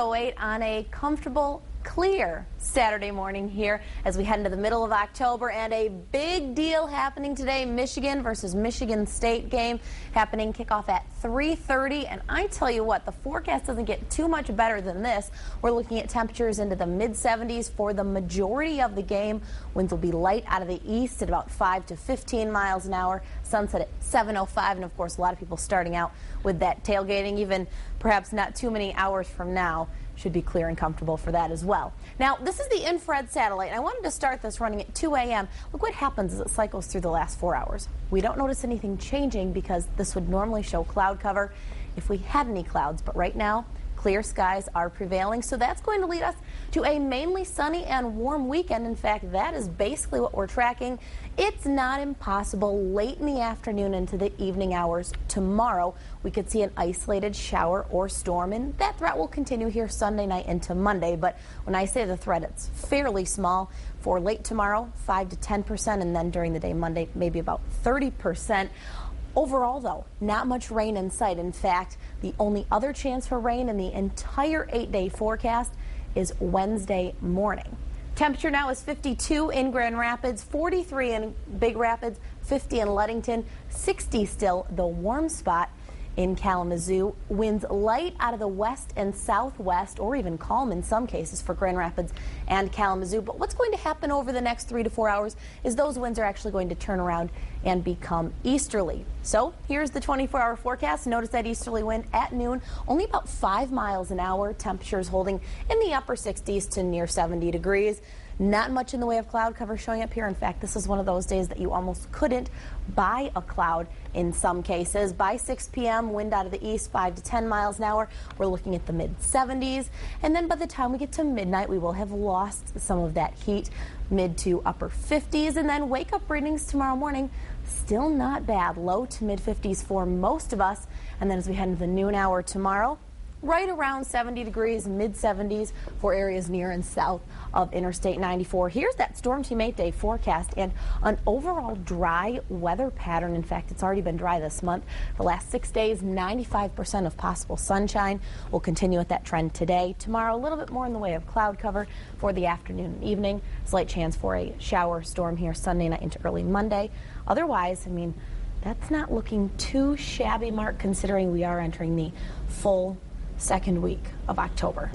08 on a comfortable, clear Saturday morning here as we head into the middle of October, and a big deal happening today. Michigan versus Michigan State game happening, kickoff at 3:30, and I tell you what, the forecast doesn't get too much better than this. We're looking at temperatures into the mid-70s for the majority of the game. Winds will be light out of the east at about 5 to 15 miles an hour. Sunset at 7:05, and of course a lot of people starting out with that tailgating, even perhaps not too many hours from now. Should be clear and comfortable for that as well. Now, this is the infrared satellite, and I wanted to start this running at 2 a.m. Look what happens as it cycles through the last 4 hours. We don't notice anything changing because this would normally show cloud cover if we had any clouds, but right now, clear skies are prevailing, so that's going to lead us to a mainly sunny and warm weekend. In fact, that is basically what we're tracking. It's not impossible late in the afternoon into the evening hours tomorrow we could see an isolated shower or storm, and that threat will continue here Sunday night into Monday. But when I say the threat, it's fairly small. For late tomorrow, 5 to 10%, and then during the day Monday, maybe about 30%. Overall, though, not much rain in sight. In fact, the only other chance for rain in the entire 8-day forecast is Wednesday morning. Temperature now is 52 in Grand Rapids, 43 in Big Rapids, 50 in Ludington, 60 still the warm spot in Kalamazoo. Winds light out of the west and southwest, or even calm in some cases for Grand Rapids and Kalamazoo. But what's going to happen over the next 3 to 4 hours is those winds are actually going to turn around and become easterly. So here's the 24-hour forecast. Notice that easterly wind at noon, only about 5 miles an hour. Temperatures holding in the upper 60s to near 70 degrees. Not much in the way of cloud cover showing up here. In fact, this is one of those days that you almost couldn't buy a cloud in some cases. By 6 p.m., wind out of the east 5 to 10 miles an hour. We're looking at the mid-70s. And then by the time we get to midnight, we will have lost some of that heat, mid to upper 50s. And then wake-up readings tomorrow morning, still not bad. Low to mid-50s for most of us. And then as we head into the noon hour tomorrow, right around 70 degrees, mid-70s for areas near and south of Interstate 94. Here's that Storm Team 8-day forecast and an overall dry weather pattern. In fact, it's already been dry this month. The last 6 days, 95% of possible sunshine. We'll continue with that trend today. Tomorrow, a little bit more in the way of cloud cover for the afternoon and evening. Slight chance for a shower storm here Sunday night into early Monday. Otherwise, I mean, that's not looking too shabby, Mark, considering we are entering the full second week of October.